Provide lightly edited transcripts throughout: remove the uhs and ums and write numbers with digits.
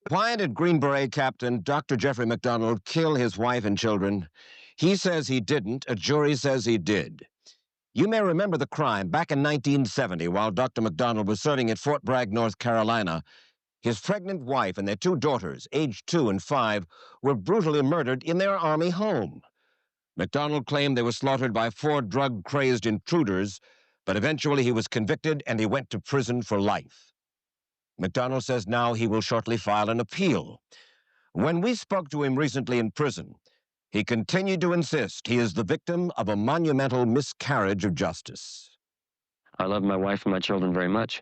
Why did Green Beret Captain Dr. Jeffrey MacDonald kill his wife and children? He says he didn't. A jury says he did. You may remember the crime back in 1970 while Dr. MacDonald was serving at Fort Bragg, North Carolina. His pregnant wife and their two daughters, aged 2 and 5, were brutally murdered in their Army home. MacDonald claimed they were slaughtered by 4 drug-crazed intruders, but eventually he was convicted and he went to prison for life. MacDonald says now he will shortly file an appeal. When we spoke to him recently in prison, he continued to insist he is the victim of a monumental miscarriage of justice. I love my wife and my children very much.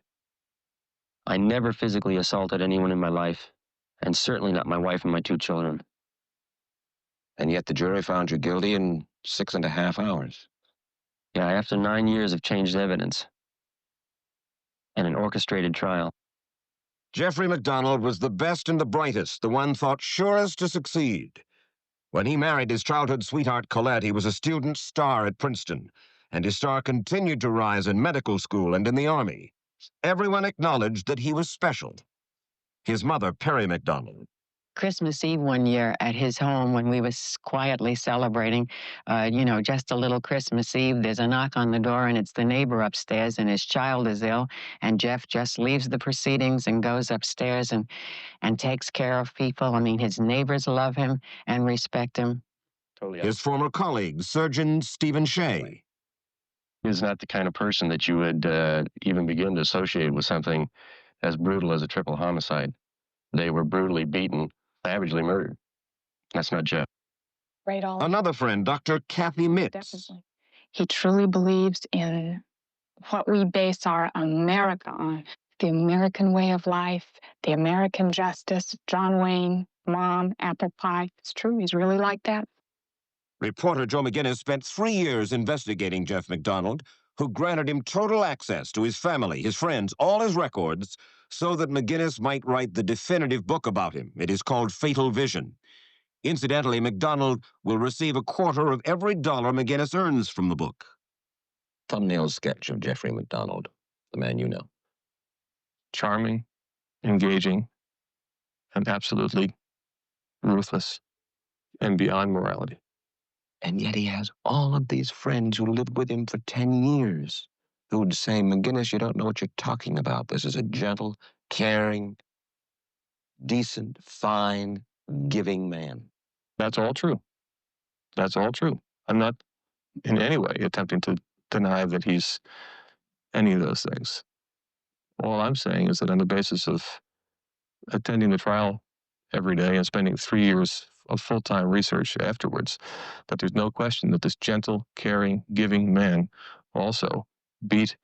I never physically assaulted anyone in my life, and certainly not my wife and my 2 children. And yet the jury found you guilty in 6.5 hours. Yeah, after 9 years of changed evidence and an orchestrated trial. Jeffrey MacDonald was the best and the brightest, the one thought surest to succeed. When he married his childhood sweetheart Colette, he was a student star at Princeton, and his star continued to rise in medical school and in the Army. Everyone acknowledged that he was special. His mother, Perry MacDonald. Christmas Eve one year at his home when we was quietly celebrating, just a little Christmas Eve, there's a knock on the door and it's the neighbor upstairs and his child is ill, and Jeff just leaves the proceedings and goes upstairs and takes care of people. I mean, his neighbors love him and respect him. Totally. His former colleague, Surgeon Stephen Shea. He's not the kind of person that you would even begin to associate with something as brutal as a triple homicide. They were brutally beaten, savagely murdered. That's not Jeff. Right, all. Another friend, Dr. Kathy Mitz. Definitely. He truly believes in what we base our America on, the American way of life, the American justice, John Wayne, Mom, apple pie. It's true, he's really like that. Reporter Joe McGinnis spent 3 years investigating Jeff MacDonald, who granted him total access to his family, his friends, all his records, so that McGinnis might write the definitive book about him. It is called Fatal Vision. Incidentally, MacDonald will receive a quarter of every dollar McGinnis earns from the book. Thumbnail sketch of Jeffrey MacDonald, the man you know. Charming, engaging, and absolutely ruthless and beyond morality. And yet he has all of these friends who lived with him for 10 years who would say, McGinnis, you don't know what you're talking about. This is a gentle, caring, decent, fine, giving man. That's all true. That's all true. I'm not in any way attempting to deny that he's any of those things. All I'm saying is that on the basis of attending the trial every day and spending 3 years of full-time research afterwards, that there's no question that this gentle, caring, giving man also beat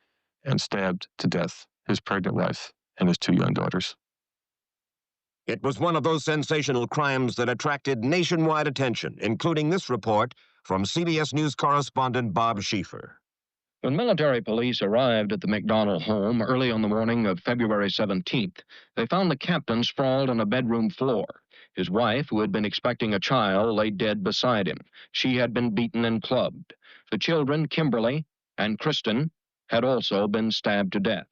and stabbed to death his pregnant wife and his 2 young daughters. It was one of those sensational crimes that attracted nationwide attention, including this report from CBS News correspondent Bob Schieffer. When military police arrived at the MacDonald home early on the morning of February 17th, they found the captain sprawled on a bedroom floor. His wife, who had been expecting a child, lay dead beside him. She had been beaten and clubbed. The children, Kimberly and Kristen, had also been stabbed to death.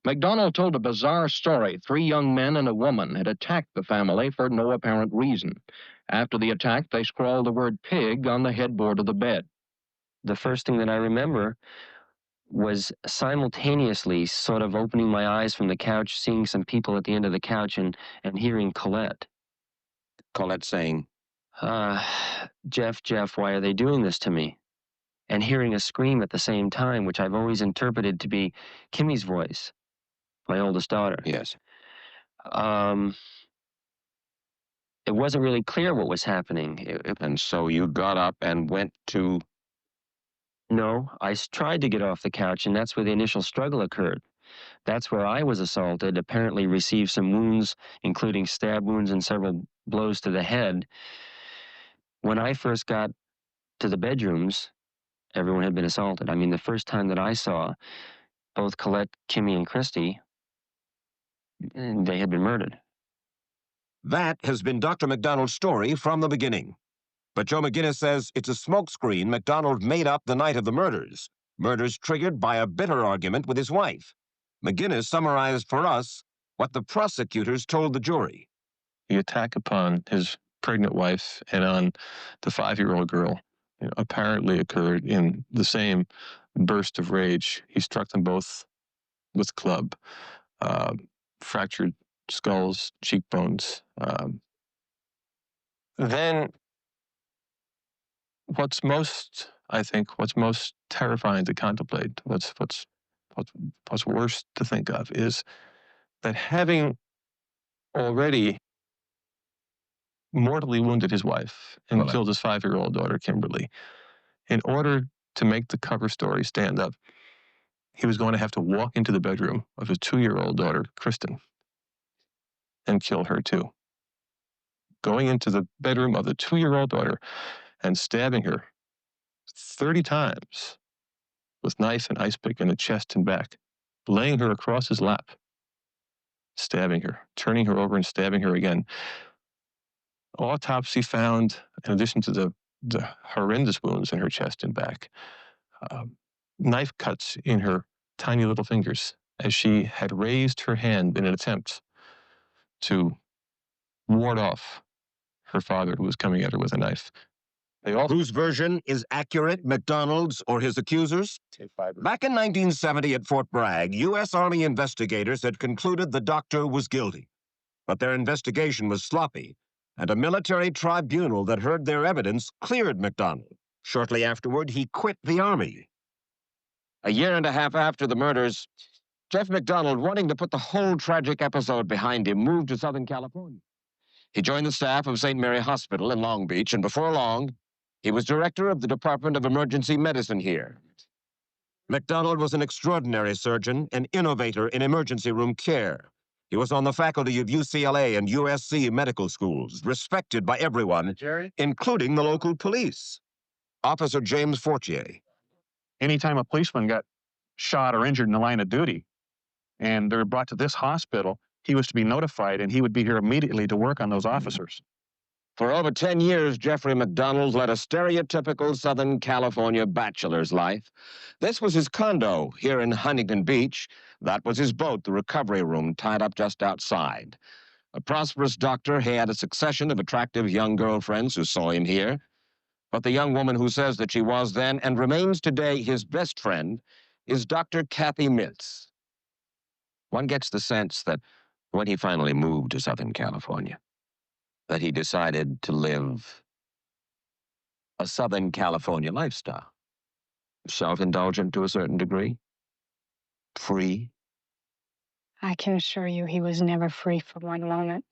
MacDonald told a bizarre story. 3 young men and a woman had attacked the family for no apparent reason. After the attack, they scrawled the word pig on the headboard of the bed. The first thing that I remember was simultaneously sort of opening my eyes from the couch, seeing some people at the end of the couch, and hearing Colette. Colette saying, Jeff, why are they doing this to me? And hearing a scream at the same time, which I've always interpreted to be Kimmy's voice, my oldest daughter. yes. It wasn't really clear what was happening. And so you got up and went to... No, I tried to get off the couch, and that's where the initial struggle occurred. That's where I was assaulted, apparently received some wounds, including stab wounds and several blows to the head. When I first got to the bedrooms, everyone had been assaulted. I mean, the first time that I saw both Colette, Kimmy, and Christy, they had been murdered. That has been Dr. MacDonald's story from the beginning. But Joe McGinnis says it's a smokescreen MacDonald made up the night of the murders. Murders triggered by a bitter argument with his wife. McGinnis summarized for us what the prosecutors told the jury. The attack upon his pregnant wife and on the 5-year-old girl apparently occurred in the same burst of rage. He struck them both with a club, fractured skulls, cheekbones. Then what's most terrifying to contemplate, what's worse to think of, is that having already mortally wounded his wife and killed his 5-year-old daughter, Kimberly, in order to make the cover story stand up, he was going to have to walk into the bedroom of his 2-year-old daughter, Kristen, and kill her too. Going into the bedroom of the 2-year-old daughter and stabbing her 30 times with knife and ice pick in the chest and back, laying her across his lap, stabbing her, turning her over and stabbing her again. Autopsy found, in addition to the horrendous wounds in her chest and back, knife cuts in her tiny little fingers as she had raised her hand in an attempt to ward off her father, who was coming at her with a knife. Whose version is accurate, MacDonald's or his accusers? Back in 1970 at Fort Bragg, U.S. Army investigators had concluded the doctor was guilty. But their investigation was sloppy, and a military tribunal that heard their evidence cleared MacDonald. Shortly afterward, he quit the Army. A year and a half after the murders, Jeff MacDonald, wanting to put the whole tragic episode behind him, moved to Southern California. He joined the staff of St. Mary Hospital in Long Beach, and before long, he was director of the Department of Emergency Medicine here. MacDonald was an extraordinary surgeon, an innovator in emergency room care. He was on the faculty of UCLA and USC medical schools, respected by everyone, including the local police. Officer James Fortier. Anytime a policeman got shot or injured in the line of duty and they're brought to this hospital, he was to be notified and he would be here immediately to work on those officers. For over 10 years, Jeffrey MacDonald led a stereotypical Southern California bachelor's life. This was his condo here in Huntington Beach. That was his boat, the recovery room, tied up just outside. A prosperous doctor, he had a succession of attractive young girlfriends who saw him here. But the young woman who says that she was then and remains today his best friend is Dr. Kathy Mitz. One gets the sense that when he finally moved to Southern California, that he decided to live a Southern California lifestyle. Self-indulgent to a certain degree. Free. I can assure you he was never free for one moment.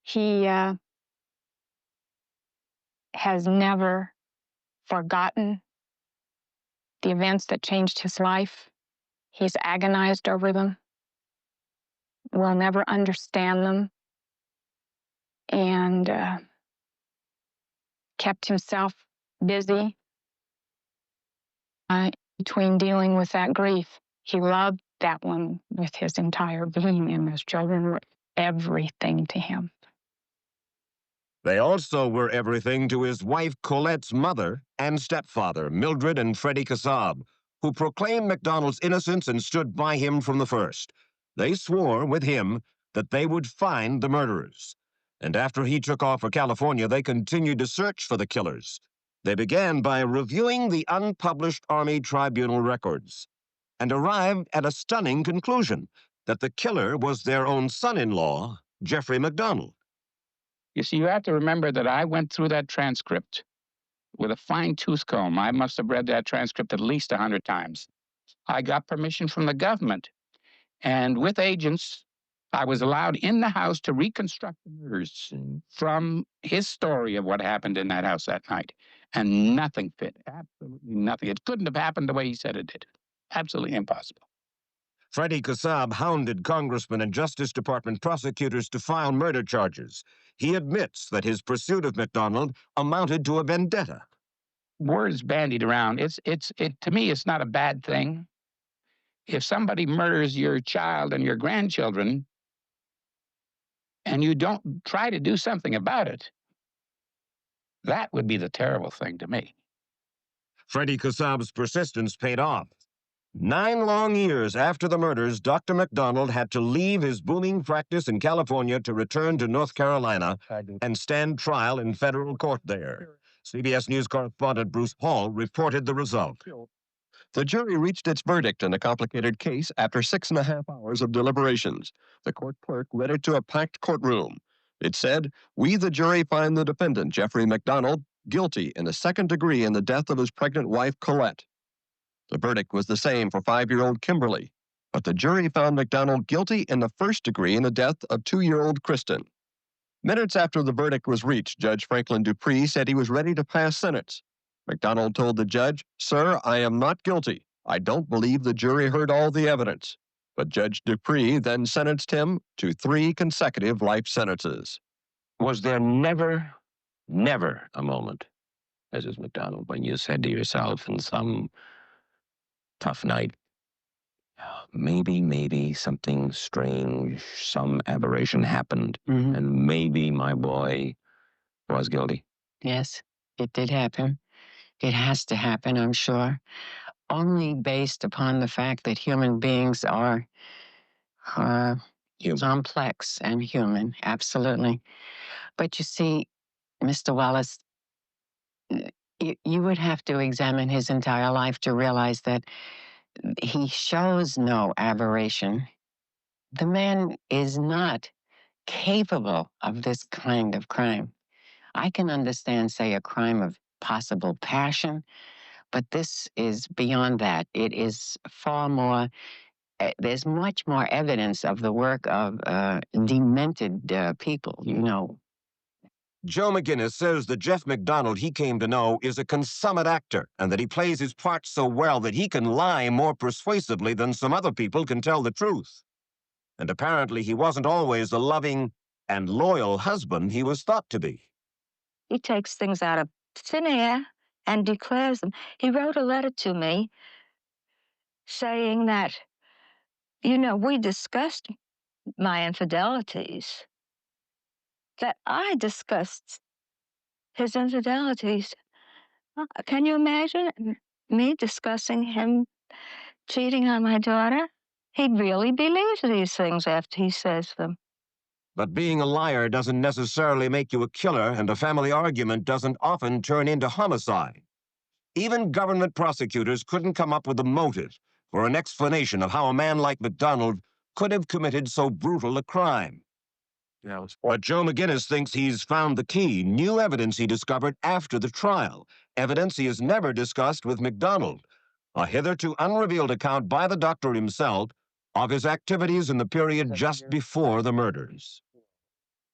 He has never forgotten the events that changed his life. He's agonized over them, will never understand them, and kept himself busy between dealing with that grief. He loved that woman with his entire being, and his children were everything to him. They also were everything to his wife Colette's mother and stepfather, Mildred and Freddie Kassab, who proclaimed MacDonald's innocence and stood by him from the first. They swore with him that they would find the murderers. And after he took off for California, they continued to search for the killers. They began by reviewing the unpublished Army Tribunal records and arrived at a stunning conclusion that the killer was their own son-in-law, Jeffrey MacDonald. You see, you have to remember that I went through that transcript with a fine-tooth comb. I must have read that transcript at least 100 times. I got permission from the government, and with agents, I was allowed in the house to reconstruct the murders from his story of what happened in that house that night. And nothing fit, absolutely nothing. It couldn't have happened the way he said it did. Absolutely impossible. Freddie Kassab hounded congressmen and Justice Department prosecutors to file murder charges. He admits that his pursuit of MacDonald amounted to a vendetta. Words bandied around. To me, it's not a bad thing. If somebody murders your child and your grandchildren, and you don't try to do something about it, that would be the terrible thing to me. Freddie Kassab's persistence paid off. 9 long years after the murders, Dr. MacDonald had to leave his booming practice in California to return to North Carolina and stand trial in federal court there. CBS News correspondent Bruce Hall reported the result. The jury reached its verdict in the complicated case after 6.5 hours of deliberations. The court clerk read it to a packed courtroom. It said, "We, the jury, find the defendant, Jeffrey MacDonald, guilty in the second degree in the death of his pregnant wife, Colette." The verdict was the same for 5-year-old Kimberly, but the jury found MacDonald guilty in the first degree in the death of 2-year-old Kristen. Minutes after the verdict was reached, Judge Franklin Dupree said he was ready to pass sentence. MacDonald told the judge, "Sir, I am not guilty. I don't believe the jury heard all the evidence." But Judge Dupree then sentenced him to 3 consecutive life sentences. Was there never a moment, Mrs. MacDonald, when you said to yourself in some tough night, maybe something strange, some aberration happened, and maybe my boy was guilty? Yes, it did happen. It has to happen, I'm sure, only based upon the fact that human beings are complex and human, absolutely. But you see, Mr. Wallace, you would have to examine his entire life to realize that he shows no aberration. The man is not capable of this kind of crime. I can understand, say, a crime of possible passion, but this is beyond that. It is far more, there's much more evidence of the work of demented people, you know. Joe McGinnis says that Jeff MacDonald he came to know is a consummate actor and that he plays his part so well that he can lie more persuasively than some other people can tell the truth. And apparently he wasn't always the loving and loyal husband he was thought to be. He takes things out of thin air and declares them. He wrote a letter to me saying that, you know, we discussed my infidelities, that I discussed his infidelities. Can you imagine me discussing him cheating on my daughter? He really believes these things after he says them. But being a liar doesn't necessarily make you a killer, and a family argument doesn't often turn into homicide. Even government prosecutors couldn't come up with a motive or an explanation of how a man like MacDonald could have committed so brutal a crime. But Joe McGinnis thinks he's found the key, new evidence he discovered after the trial, evidence he has never discussed with MacDonald, a hitherto unrevealed account by the doctor himself of his activities in the period just before the murders.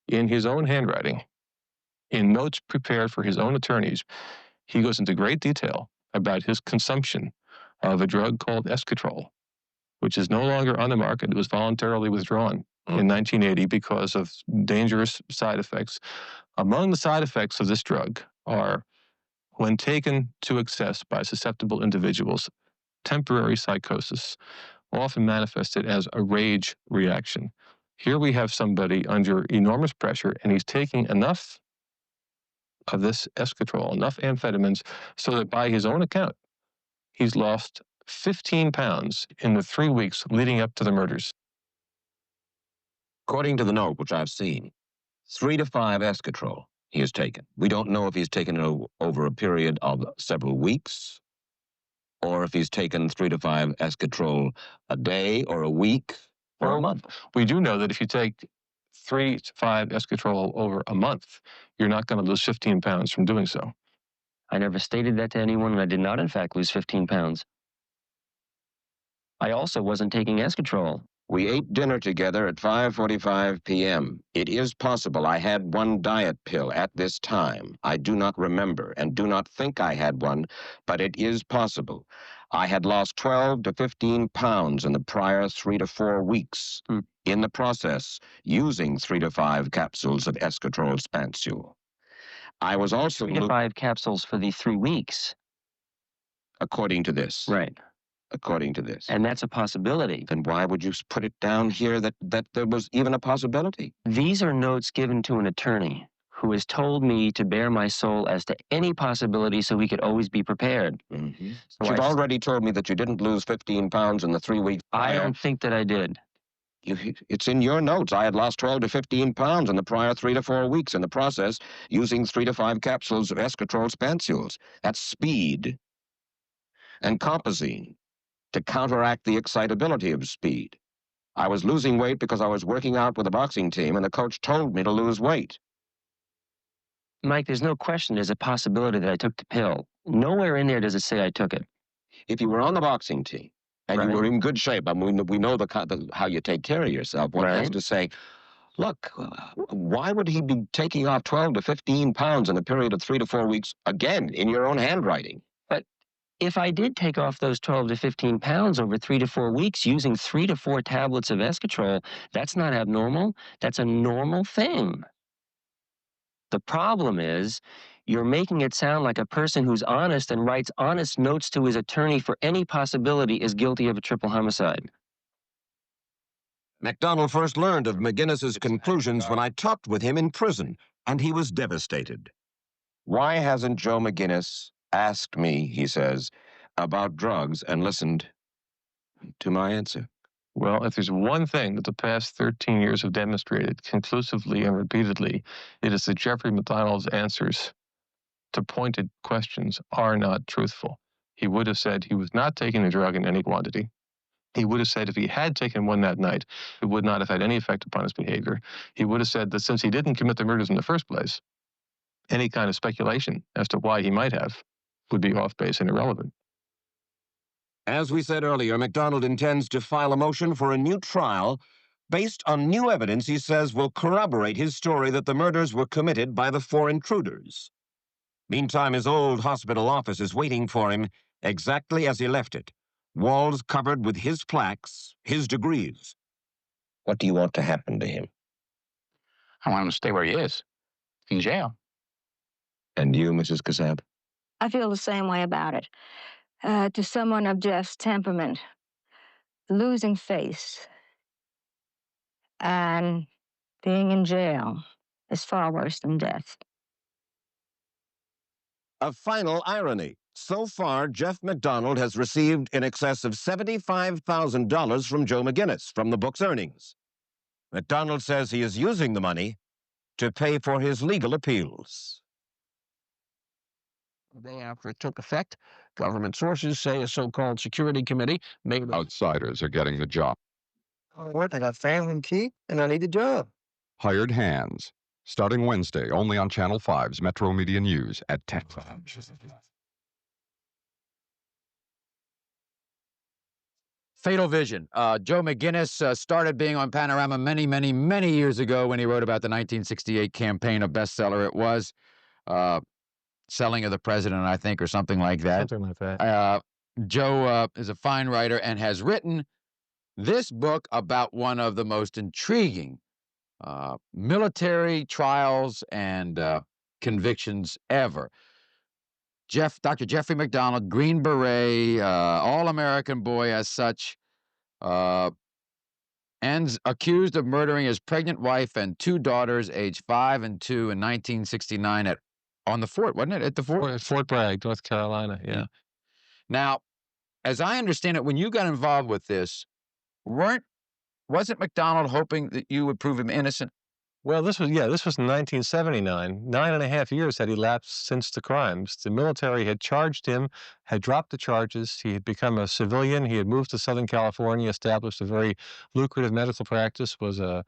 In his own handwriting, in notes prepared for his own attorneys, he goes into great detail about his consumption of a drug called esketrol, which is no longer on the market. It was voluntarily withdrawn in 1980 because of dangerous side effects. Among the side effects of this drug are, when taken to excess by susceptible individuals, temporary psychosis, often manifested as a rage reaction. Here we have somebody under enormous pressure, and he's taking enough of this esketrol, enough amphetamines, so that by his own account, he's lost 15 pounds in the 3 weeks leading up to the murders. According to the note, which I've seen, 3 to 5 esketrol he has taken. We don't know if he's taken it over a period of several weeks, or if he's taken 3 to 5 esketrol a day or a week or a month. We do know that if you take 3 to 5 esketrol over a month, you're not going to lose 15 pounds from doing so. I never stated that to anyone, and I did not, in fact, lose 15 pounds. I also wasn't taking esketrol. We ate dinner together at 5:45 p.m. It is possible I had one diet pill at this time. I do not remember and do not think I had one, but it is possible. I had lost 12 to 15 pounds in the prior 3 to 4 weeks. In the process, using 3 to 5 capsules of esketrol Spansul. I was also 3 to 5 capsules for the 3 weeks. According to this. Right. According to this. And that's a possibility. Then why would you put it down here that there was even a possibility? These are notes given to an attorney who has told me to bare my soul as to any possibility so he could always be prepared. Mm-hmm. So You've already told me that you didn't lose 15 pounds in the 3 weeks I prior. don't think that I did. It's in your notes. I had lost 12 to 15 pounds in the prior 3 to 4 weeks in the process using 3 to 5 capsules of escatrol spansules. That's speed and compazine to counteract the excitability of speed. I was losing weight because I was working out with a boxing team, and the coach told me to lose weight. Mike, there's no question there's a possibility that I took the pill. Nowhere in there does it say I took it. If you were on the boxing team and Right. you were in good shape, I mean, we know how you take care of yourself. One has Right. to say, look, why would he be taking off 12 to 15 pounds in a period of 3 to 4 weeks, again, in your own handwriting? But if I did take off those 12 to 15 pounds over 3 to 4 weeks using 3 to 4 tablets of escatrol, that's not abnormal. That's a normal thing. The problem is you're making it sound like a person who's honest and writes honest notes to his attorney for any possibility is guilty of a triple homicide. MacDonald first learned of McGinnis's conclusions when I talked with him in prison, and he was devastated. Why hasn't Joe McGinnis asked me, he says, about drugs and listened to my answer? Well, if there's one thing that the past 13 years have demonstrated conclusively and repeatedly, it is that Jeffrey MacDonald's answers to pointed questions are not truthful. He would have said he was not taking the drug in any quantity. He would have said if he had taken one that night, it would not have had any effect upon his behavior. He would have said that since he didn't commit the murders in the first place, any kind of speculation as to why he might have would be off base and irrelevant. As we said earlier, MacDonald intends to file a motion for a new trial based on new evidence he says will corroborate his story that the murders were committed by the 4 intruders. Meantime, his old hospital office is waiting for him exactly as he left it. Walls covered with his plaques, his degrees. What do you want to happen to him? I want him to stay where he is, in jail. And you, Mrs. Kassab? I feel the same way about it. To someone of Jeff's temperament, losing face and being in jail is far worse than death. A final irony. So far, Jeff MacDonald has received in excess of $75,000 from Joe McGinnis from the book's earnings. MacDonald says he is using the money to pay for his legal appeals. The day after it took effect, government sources say a so-called security committee made... Outsiders are getting the job. What? I got family and key, and I need a job. Hired hands. Starting Wednesday, only on Channel 5's Metro Media News at 10. Fatal Vision. Joe McGinnis started being on Panorama many years ago when he wrote about the 1968 campaign, a bestseller it was. Selling of the President, I think, or something like that. Something like that. Joe is a fine writer and has written this book about one of the most intriguing military trials and convictions ever. Dr. Jeffrey MacDonald, Green Beret, all-American boy as such, ends accused of murdering his pregnant wife and 2 daughters, aged 5 and 2, in 1969 on the fort, wasn't it? At the fort? Fort Bragg, North Carolina, yeah. Now, as I understand it, when you got involved with this, wasn't MacDonald hoping that you would prove him innocent? Well, this was in 1979. 9.5 years had elapsed since the crimes. The military had charged him, had dropped the charges. He had become a civilian. He had moved to Southern California, established a very lucrative medical practice, was a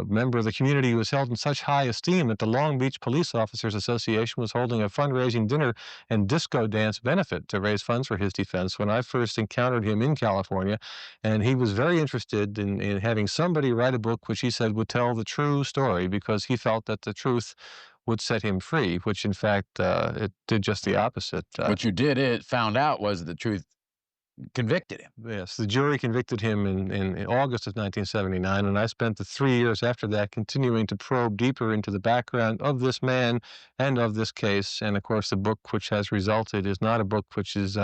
member of the community. He was held in such high esteem that the Long Beach Police Officers Association was holding a fundraising dinner and disco dance benefit to raise funds for his defense when I first encountered him in California. And he was very interested in having somebody write a book which he said would tell the true story, because he felt that the truth would set him free, which in fact it did just the opposite. What you found out was the truth convicted him. Yes, the jury convicted him in August of 1979, and I spent the 3 years after that continuing to probe deeper into the background of this man and of this case. And of course, the book which has resulted is not a book which is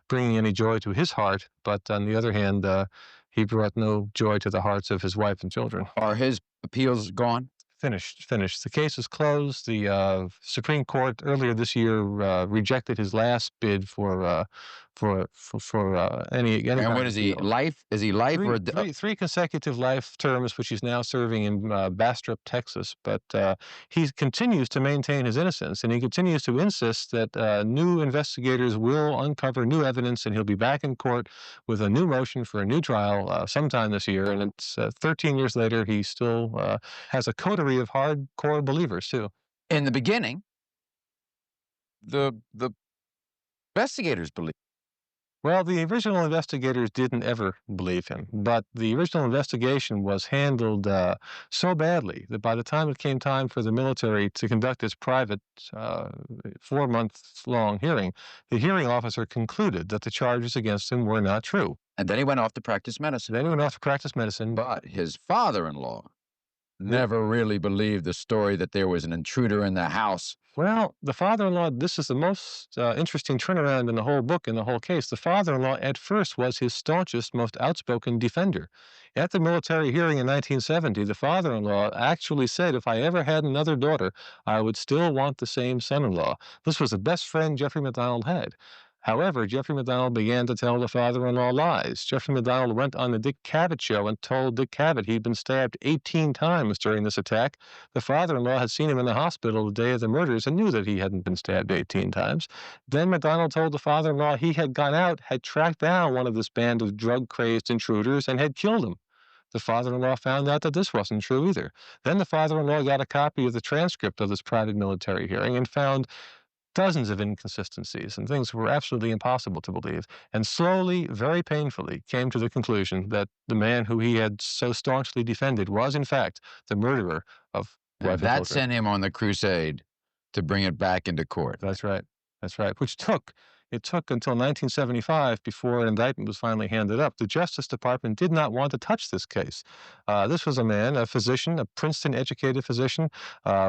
bringing any joy to his heart, but on the other hand, he brought no joy to the hearts of his wife and children. Are his appeals gone? Finished. The case is closed. The Supreme Court earlier this year rejected his last bid for any And kind what of is he, appeal. life? Is he life or Three consecutive life terms, which he's now serving in Bastrop, Texas. But he continues to maintain his innocence, and he continues to insist that new investigators will uncover new evidence, and he'll be back in court with a new motion for a new trial sometime this year. And it's 13 years later, he still has a coterie of hardcore believers, too. in the beginning, the investigators believe? Well, the original investigators didn't ever believe him, but the original investigation was handled so badly that by the time it came time for the military to conduct its private 4-month-long hearing, the hearing officer concluded that the charges against him were not true. And then he went off to practice medicine. But his father-in-law never really believed the story that there was an intruder in the house. Well, the father-in-law, this is the most interesting turnaround in the whole book, in the whole case. The father-in-law at first was his staunchest, most outspoken defender. At the military hearing in 1970, the father-in-law actually said, if I ever had another daughter, I would still want the same son-in-law. This was the best friend Jeffrey MacDonald had. However, Jeffrey MacDonald began to tell the father-in-law lies. Jeffrey MacDonald went on the Dick Cavett show and told Dick Cavett he'd been stabbed 18 times during this attack. The father-in-law had seen him in the hospital the day of the murders and knew that he hadn't been stabbed 18 times. Then MacDonald told the father-in-law he had gone out, had tracked down one of this band of drug-crazed intruders, and had killed him. The father-in-law found out that this wasn't true either. Then the father-in-law got a copy of the transcript of this private military hearing and found dozens of inconsistencies and things were absolutely impossible to believe, and slowly, very painfully, came to the conclusion that the man who he had so staunchly defended was, in fact, the murderer of wife and That children. sent him on the crusade to bring it back into court. That's right. Which took until 1975 before an indictment was finally handed up. The Justice Department did not want to touch this case. This was a man, a physician, a Princeton-educated physician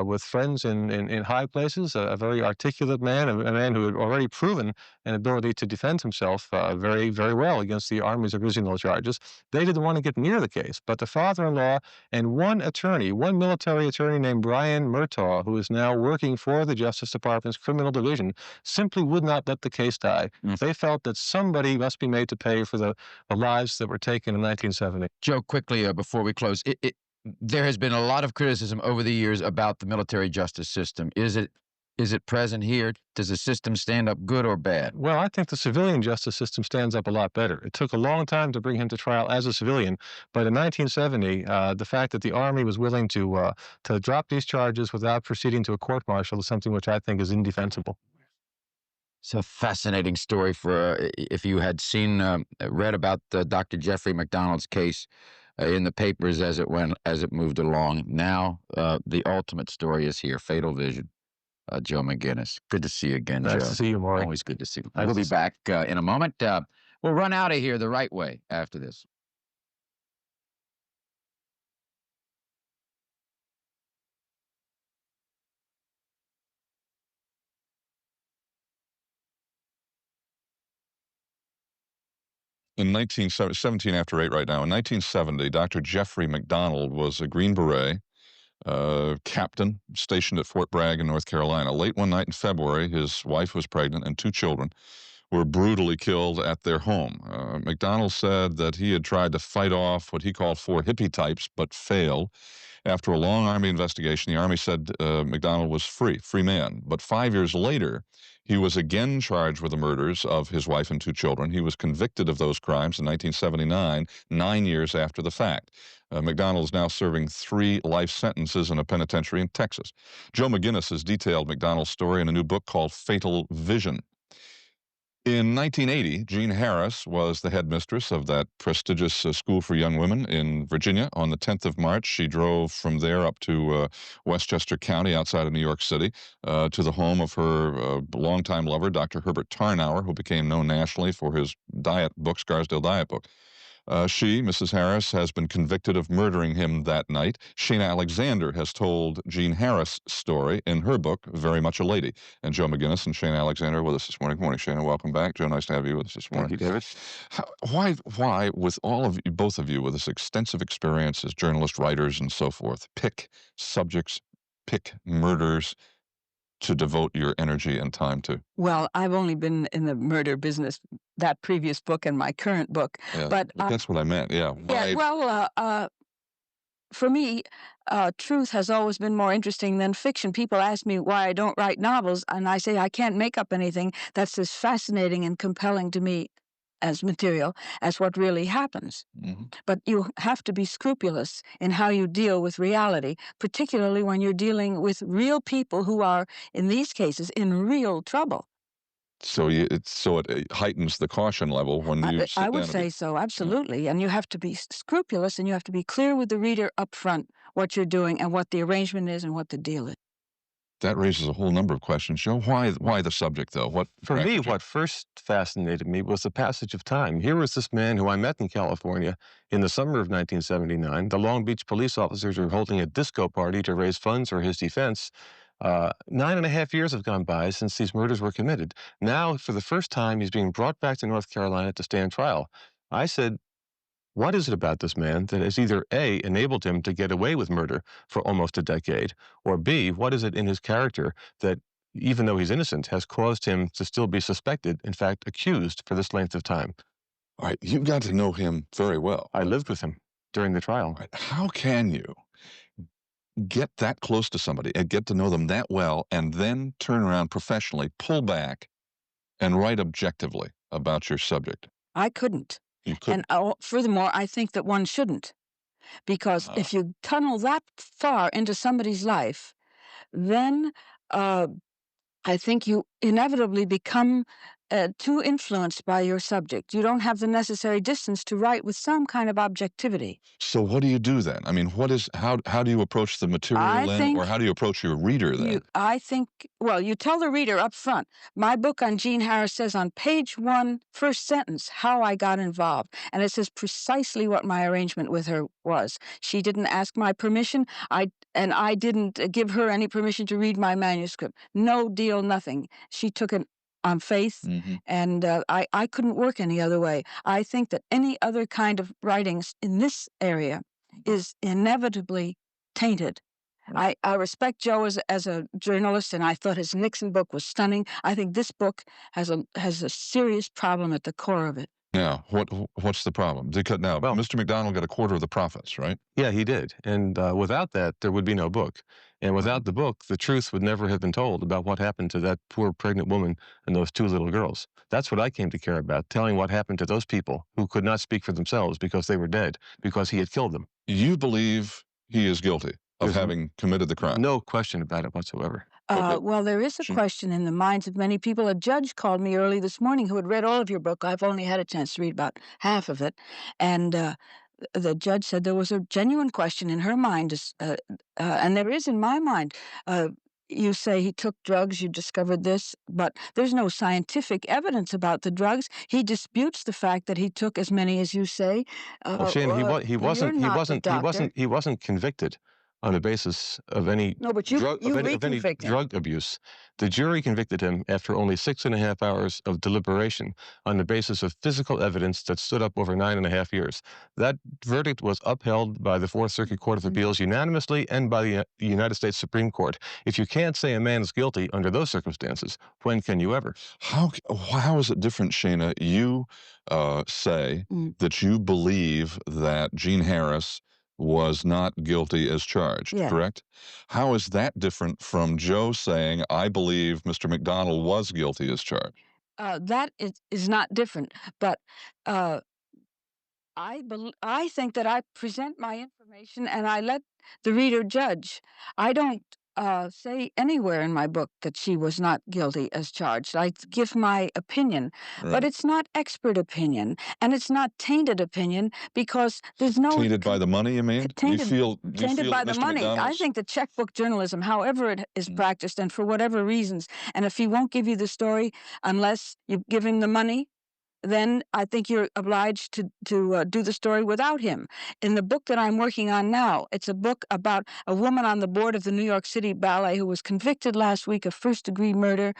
with friends in high places, a very articulate man, a man who had already proven an ability to defend himself very, very well against the Army's original charges. They didn't want to get near the case, but the father-in-law and one military attorney named Brian Murtaugh, who is now working for the Justice Department's Criminal Division, simply would not let the case die. They felt that somebody must be made to pay for the lives that were taken in 1970. Joe, quickly before we close, there has been a lot of criticism over the years about the military justice system. Is it present here? Does the system stand up good or bad? Well, I think the civilian justice system stands up a lot better. It took a long time to bring him to trial as a civilian, but in 1970, the fact that the Army was willing to drop these charges without proceeding to a court-martial is something which I think is indefensible. It's a fascinating story for if you had read about Dr. Jeffrey MacDonald's case in the papers as it moved along. Now the ultimate story is here, Fatal Vision. Joe McGinnis. Good to see you again, Joe. Nice to see you, Maury. Always good to see you. We'll be back in a moment. We'll run out of here the right way after this. In 17 after 8 right now. In 1970, Dr. Jeffrey MacDonald was a Green Beret captain stationed at Fort Bragg in North Carolina. Late one night in February, his wife was pregnant and 2 children were brutally killed at their home. MacDonald said that he had tried to fight off what he called 4 hippie types, but failed. After a long Army investigation, the Army said MacDonald was free man. But 5 years later, he was again charged with the murders of his wife and 2 children. He was convicted of those crimes in 1979, 9 years after the fact. MacDonald is now serving 3 life sentences in a penitentiary in Texas. Joe McGinnis has detailed MacDonald's story in a new book called Fatal Vision. In 1980, Jean Harris was the headmistress of that prestigious school for young women in Virginia. On the 10th of March, she drove from there up to Westchester County outside of New York City to the home of her longtime lover, Dr. Herbert Tarnower, who became known nationally for his diet book, Scarsdale Diet Book. She, Mrs. Harris, has been convicted of murdering him that night. Shana Alexander has told Jean Harris' story in her book, Very Much a Lady. And Joe McGinnis and Shana Alexander are with us this morning. Good morning, Shana. Welcome back. Joe, nice to have you with us this morning. Thank you, David. Why, with all of you, both of you, with this extensive experience as journalists, writers, and so forth, pick subjects, pick murders to devote your energy and time to? Well, I've only been in the murder business, that previous book and my current book. Yeah, but that's what I meant. Yeah. Why? Yeah, well, for me, truth has always been more interesting than fiction. People ask me why I don't write novels, and I say I can't make up anything that's as fascinating and compelling to me as material as what really happens. Mm-hmm. But you have to be scrupulous in how you deal with reality, particularly when you're dealing with real people who are, in these cases, in real trouble. So it heightens the caution level when you sit I would down say so, absolutely. And you have to be scrupulous, and you have to be clear with the reader up front what you're doing and what the arrangement is and what the deal is. That raises a whole number of questions. Joe, why the subject, though? For me, what first fascinated me was the passage of time. Here was this man who I met in California in the summer of 1979. The Long Beach police officers were holding a disco party to raise funds for his defense. 9.5 years have gone by since these murders were committed. Now, for the first time, he's being brought back to North Carolina to stand trial. I said, what is it about this man that has either A, enabled him to get away with murder for almost a decade, or B, what is it in his character that, even though he's innocent, has caused him to still be suspected, in fact, accused for this length of time? All right, you got to know him very well. I lived with him during the trial. All right, how can you get that close to somebody and get to know them that well and then turn around professionally, pull back, and write objectively about your subject? I couldn't. You couldn't. And furthermore, I think that one shouldn't. Because if you tunnel that far into somebody's life, then I think you inevitably become too influenced by your subject. You don't have the necessary distance to write with some kind of objectivity. So what do you do then? I mean, how do you approach the material then, or how do you approach your reader then? I think, well, you tell the reader up front. My book on Jean Harris says on page 1, first sentence, how I got involved. And it says precisely what my arrangement with her was. She didn't ask my permission, and I didn't give her any permission to read my manuscript. No deal, nothing. She took it on faith, and I couldn't work any other way. I think that any other kind of writings in this area is inevitably tainted. I respect Joe as a journalist, and I thought his Nixon book was stunning. I think this book has a serious problem at the core of it. Now, what's the problem? Because now, Mr. MacDonald got a quarter of the profits, right? Yeah, he did. And without that, there would be no book. And without the book, the truth would never have been told about what happened to that poor pregnant woman and those 2 little girls. That's what I came to care about, telling what happened to those people who could not speak for themselves because they were dead, because he had killed them. You believe he is guilty of having committed the crime? No question about it whatsoever. Well, there is a question in the minds of many people. A judge called me early this morning who had read all of your book. I've only had a chance to read about half of it. And the judge said there was a genuine question in her mind, and there is in my mind. You say he took drugs, you discovered this, but there's no scientific evidence about the drugs. He disputes the fact that he took as many as you say. Well, Shane, he wasn't convicted on the basis of any drug abuse. The jury convicted him after only 6.5 hours of deliberation on the basis of physical evidence that stood up over 9.5 years. That verdict was upheld by the Fourth Circuit Court of Appeals unanimously and by the United States Supreme Court. If you can't say a man is guilty under those circumstances, when can you ever? How is it different, Shana? You say that you believe that Jean Harris was not guilty as charged, correct? How is that different from Joe saying, I believe Mr. MacDonald was guilty as charged? That is not different, but I think that I present my information and I let the reader judge. I don't say anywhere in my book that she was not guilty as charged. I give my opinion, but it's not expert opinion, and it's not tainted opinion because there's no tainted by the money. You mean? Tainted by the Mr. money. I think the checkbook journalism, however it is practiced, and for whatever reasons, and if he won't give you the story unless you give him the money, then I think you're obliged to do the story without him. In the book that I'm working on now, it's a book about a woman on the board of the New York City Ballet who was convicted last week of first-degree murder,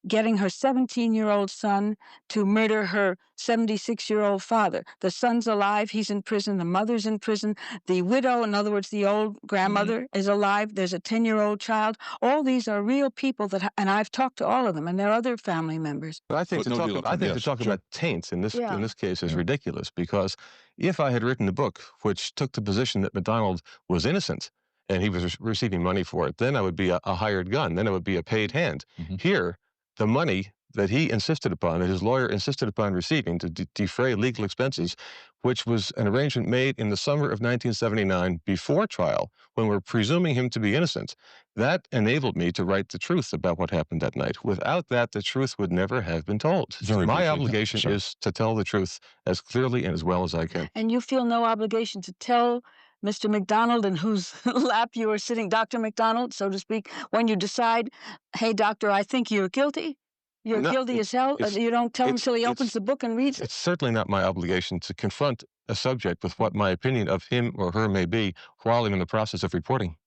getting her 17-year-old son to murder her 76-year-old father. The son's alive. He's in prison. The mother's in prison. The widow, in other words, the old grandmother, is alive. There's a 10-year-old child. All these are real people and I've talked to all of them, and they're other family members. But I think to talk about taints in this case is ridiculous, because if I had written a book which took the position that MacDonald was innocent and he was receiving money for it, then I would be a hired gun. Then I would be a paid hand. Here, the money that he insisted upon, that his lawyer insisted upon receiving to defray legal expenses, which was an arrangement made in the summer of 1979 before trial, when we're presuming him to be innocent, that enabled me to write the truth about what happened that night. Without that, the truth would never have been told. My obligation is to tell the truth as clearly and as well as I can. And you feel no obligation to tell Mr. MacDonald, in whose lap you are sitting, Dr. MacDonald, so to speak, when you decide, hey, doctor, I think you're guilty? You're guilty as hell? You don't tell him until he opens the book and reads it? It's certainly not my obligation to confront a subject with what my opinion of him or her may be while I'm in the process of reporting.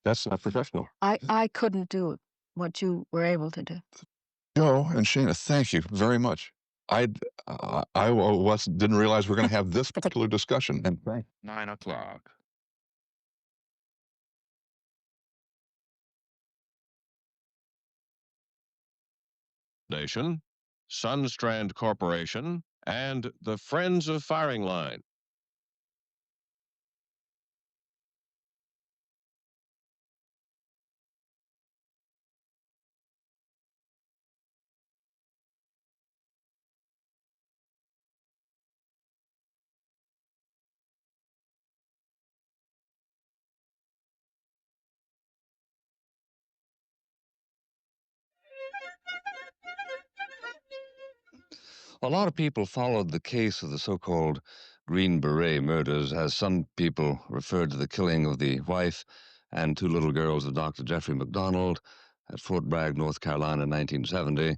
That's not professional. I couldn't do what you were able to do. Joe and Shana, thank you very much. I didn't realize we're going to have this particular discussion. And 9 o'clock. Nation, Sunstrand Corporation, and the Friends of Firing Line. A lot of people followed the case of the so-called Green Beret murders, as some people referred to the killing of the wife and 2 little girls of Dr. Jeffrey MacDonald at Fort Bragg, North Carolina in 1970,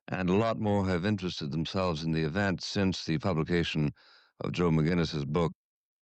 and a lot more have interested themselves in the event since the publication of Joe McGinnis's book,